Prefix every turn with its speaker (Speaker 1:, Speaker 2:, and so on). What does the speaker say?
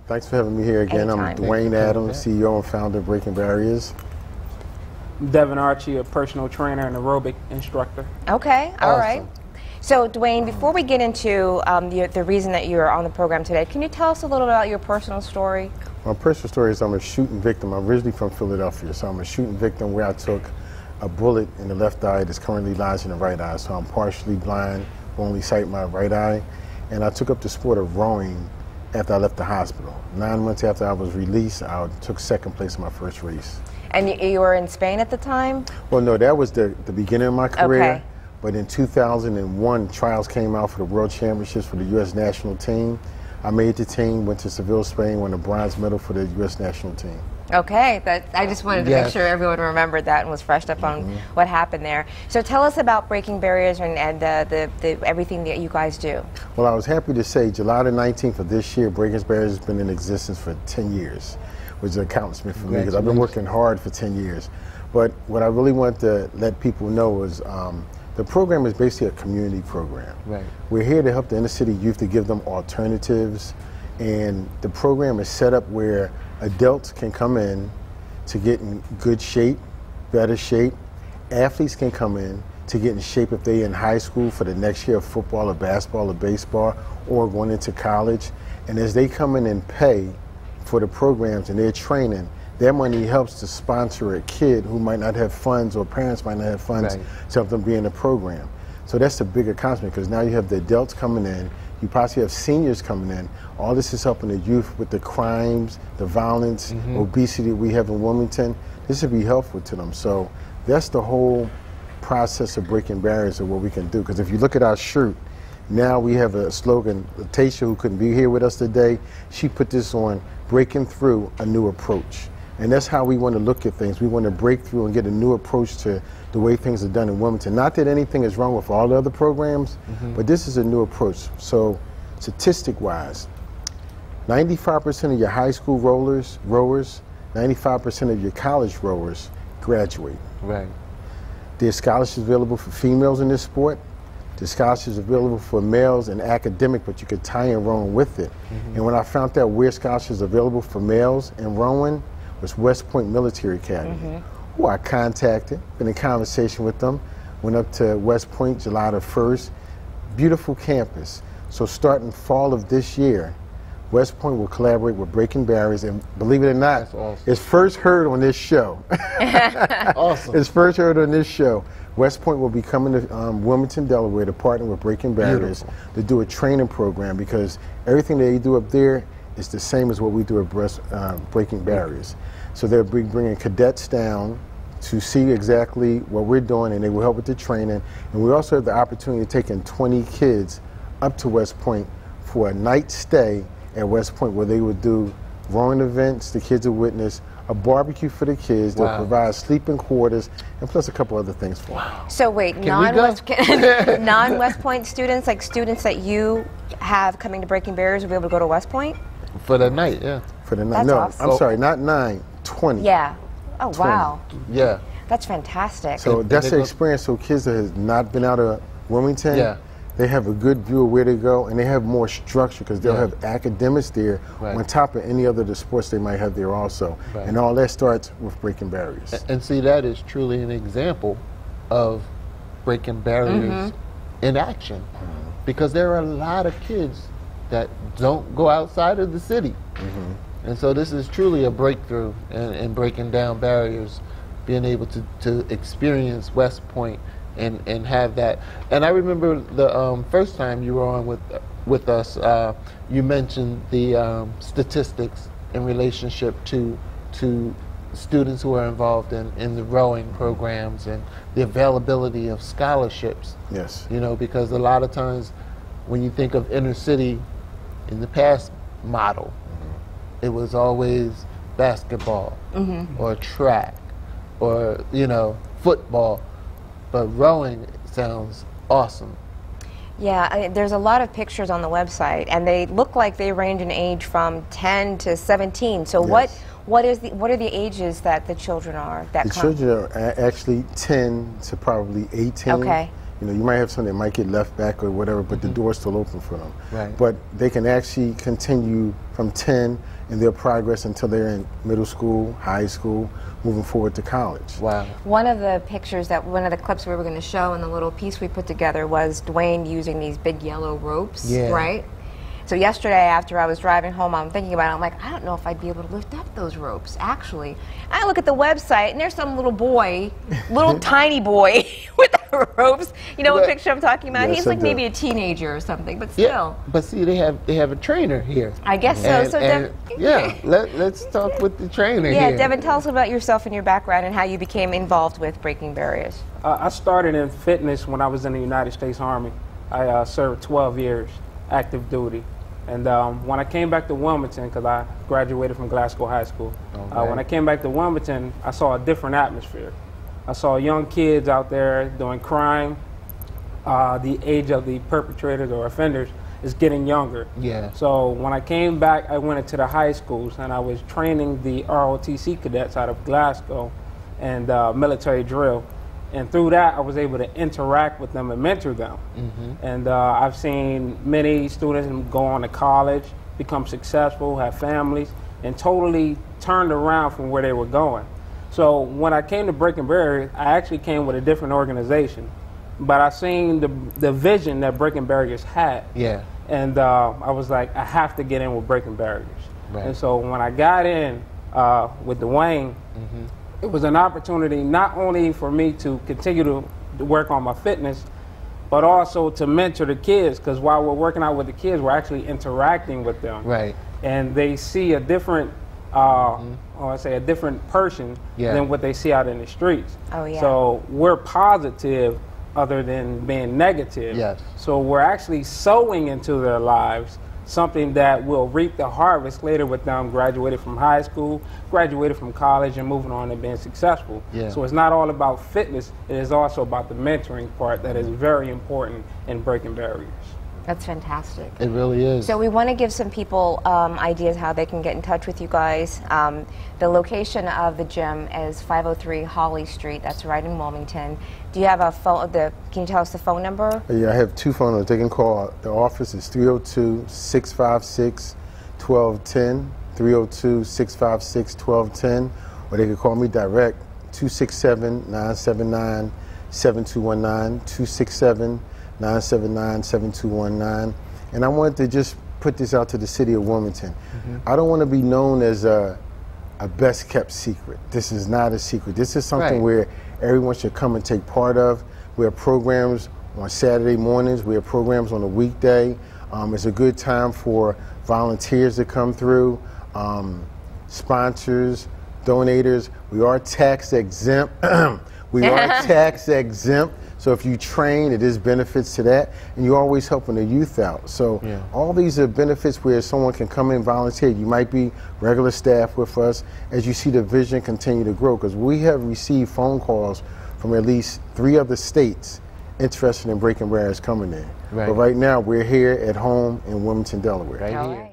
Speaker 1: Thanks for having me here again.
Speaker 2: Anytime.
Speaker 1: I'm Dwayne Adams, CEO and founder of Breaking Barriers.
Speaker 3: Devin Archie, a personal trainer and aerobic instructor.
Speaker 2: Okay, all
Speaker 1: Awesome.
Speaker 2: right. So, Dwayne, before we get into the reason that you're on the program today, can you tell us a little bit about your personal story?
Speaker 1: My personal story is I'm a shooting victim. I'm originally from Philadelphia, so I'm a shooting victim where I took a bullet in the left eye that's currently lodged in the right eye. So I'm partially blind, only sight my right eye. And I took up the sport of rowing after I left the hospital. 9 months after I was released, I took second place in my first race.
Speaker 2: And you were in Spain at the time?
Speaker 1: Well, no, that was the beginning of my career.
Speaker 2: Okay.
Speaker 1: But in 2001, trials came out for the World Championships for the U.S. national team. I made the team, went to Seville, Spain, won a bronze medal for the U.S. national team.
Speaker 2: Okay, I just wanted to make sure everyone remembered that and was freshed up on what happened there. So tell us about Breaking Barriers and everything that you guys do.
Speaker 1: Well, I was happy to say July the 19th of this year, Breaking Barriers has been in existence for 10 years, which is an accomplishment for me because I've been working hard for 10 years. But what I really want to let people know is the program is basically a community program.
Speaker 4: Right.
Speaker 1: We're here to help the inner city youth to give them alternatives, and the program is set up where adults can come in to get in good shape, better shape. Athletes can come in to get in shape if they're in high school for the next year of football or basketball or baseball or going into college. And as they come in and pay for the programs and their training, their money helps to sponsor a kid who might not have funds or parents might not have funds to help them be in the program. So that's the big accomplishment because now you have the adults coming in, you possibly have seniors coming in. All this is helping the youth with the crimes, the violence, obesity we have in Wilmington. This would be helpful to them. So that's the whole process of breaking barriers of what we can do. Because if you look at our shirt, now we have a slogan. Tasha, who couldn't be here with us today, she put this on, breaking through a new approach. And that's how we want to look at things. We want to break through and get a new approach to the way things are done in Wilmington. Not that anything is wrong with all the other programs, but this is a new approach. So statistic-wise, 95% of your high school rowers, 95% of your college rowers graduate.
Speaker 4: Right.
Speaker 1: There's scholarships available for females in this sport. There's scholarships available for males in academic, but you could tie in rowing with it. And when I found out where scholarships available for males in rowing was West Point Military Academy, who I contacted, been in conversation with them, went up to West Point July the 1st. Beautiful campus. So starting fall of this year, West Point will collaborate with Breaking Barriers, and believe it or not, it's first heard on this show.
Speaker 4: Awesome.
Speaker 1: It's first heard on this show. West Point will be coming to Wilmington, Delaware to partner with Breaking Barriers to do a training program because everything they do up there is the same as what we do at Breaking Barriers. So they'll be bringing cadets down to see exactly what we're doing, and they will help with the training. And we also have the opportunity of taking 20 kids up to West Point for a night stay at West Point where they would do rowing events, the kids will witness, a barbecue for the kids, they'll provide sleeping quarters, and plus a couple other things for them.
Speaker 2: So wait, non-West Point students, like students that you have coming to Breaking Barriers, will be able to go to West Point?
Speaker 4: For the night,
Speaker 1: For the night.
Speaker 2: That's
Speaker 1: No,
Speaker 2: awesome.
Speaker 1: I'm sorry, not 9, 20.
Speaker 2: Yeah. Oh,
Speaker 1: 20.
Speaker 2: wow.
Speaker 4: Yeah.
Speaker 2: That's fantastic.
Speaker 1: So that's the experience. So kids that have not been out of Wilmington, they have a good view of where to go, and they have more structure because they'll have academics there on top of any other the sports they might have there also. And all that starts with Breaking Barriers.
Speaker 4: And see, that is truly an example of breaking barriers in action, because there are a lot of kids that don't go outside of the city. And so this is truly a breakthrough in breaking down barriers, being able to experience West Point and have that. And I remember the first time you were on with us, you mentioned the statistics in relationship to students who are involved in the rowing programs and the availability of scholarships.
Speaker 1: Yes.
Speaker 4: You know, because a lot of times when you think of inner city in the past model, it was always basketball or track or, you know, football. But rowing sounds awesome.
Speaker 2: Yeah, there's a lot of pictures on the website, and they look like they range in age from 10 to 17. So what are the ages that the children are that
Speaker 1: The children are actually 10 to probably 18.
Speaker 2: Okay.
Speaker 1: You know, you might have something that might get left back or whatever, but the door's still open for them.
Speaker 4: Right.
Speaker 1: But they can actually continue from 10 in their progress until they're in middle school, high school, moving forward to college.
Speaker 4: Wow.
Speaker 2: One of the pictures one of the clips we were going to show in the little piece we put together was Dwayne using these big yellow ropes, right? So yesterday after I was driving home, I'm thinking about it, I'm like, I don't know if I'd be able to lift up those ropes, actually. I look at the website and there's some little boy, little tiny boy with the ropes. You know what picture I'm talking about?
Speaker 1: Yes,
Speaker 2: He's like maybe a teenager or something, but still.
Speaker 4: Yeah, but see, they have a trainer here.
Speaker 2: I guess so.
Speaker 4: Let's talk with the trainer here.
Speaker 2: Yeah, Devin, tell us about yourself and your background and how you became involved with Breaking Barriers.
Speaker 3: I started in fitness when I was in the United States Army. I served 12 years, active duty. And when I came back to Wilmington, because I graduated from Glasgow High School, when I came back to Wilmington, I saw a different atmosphere. I saw young kids out there doing crime. The age of the perpetrators or offenders is getting younger.
Speaker 4: Yeah.
Speaker 3: So when I came back, I went into the high schools and I was training the ROTC cadets out of Glasgow and military drill. And through that, I was able to interact with them and mentor them. And I've seen many students go on to college, become successful, have families, and totally turned around from where they were going. So when I came to Breaking Barriers, I actually came with a different organization. But I seen the vision that Breaking Barriers had.
Speaker 4: Yeah.
Speaker 3: And I was like, I have to get in with Breaking Barriers.
Speaker 4: Right.
Speaker 3: And so when I got in with Dwayne, it was an opportunity not only for me to continue to work on my fitness, but also to mentor the kids, because while we're working out with the kids, we're actually interacting with them.
Speaker 4: Right.
Speaker 3: And they see a different, or I say a different person than what they see out in the streets.
Speaker 2: Oh, yeah.
Speaker 3: So we're positive other than being negative.
Speaker 4: Yes.
Speaker 3: So we're actually sowing into their lives something that will reap the harvest later with them graduated from high school, graduated from college, and moving on and being successful.
Speaker 4: Yeah.
Speaker 3: So it's not all about fitness, it is also about the mentoring part that is very important in Breaking Barriers.
Speaker 2: That's fantastic.
Speaker 4: It really is.
Speaker 2: So we want to give some people ideas how they can get in touch with you guys. The location of the gym is 503 Holly Street. That's right in Wilmington. Do you have a phone? Can you tell us the phone number?
Speaker 1: Yeah, I have two phone numbers. They can call. The office is 302-656-1210, 302-656-1210, or they can call me direct, 267-979-7219, 267-979-7219. And I wanted to just put this out to the city of Wilmington. I don't want to be known as a best kept secret. This is not a secret. This is something where everyone should come and take part of. We have programs on Saturday mornings. We have programs on a weekday. It's a good time for volunteers to come through, sponsors, donators. We are tax exempt. We are tax exempt. So if you train, it is benefits to that, and you're always helping the youth out. So all these are benefits where someone can come in and volunteer. You might be regular staff with us as you see the vision continue to grow, because we have received phone calls from at least 3 other states interested in Breaking Barriers coming in. But right now, we're here at home in Wilmington, Delaware.
Speaker 4: Right here.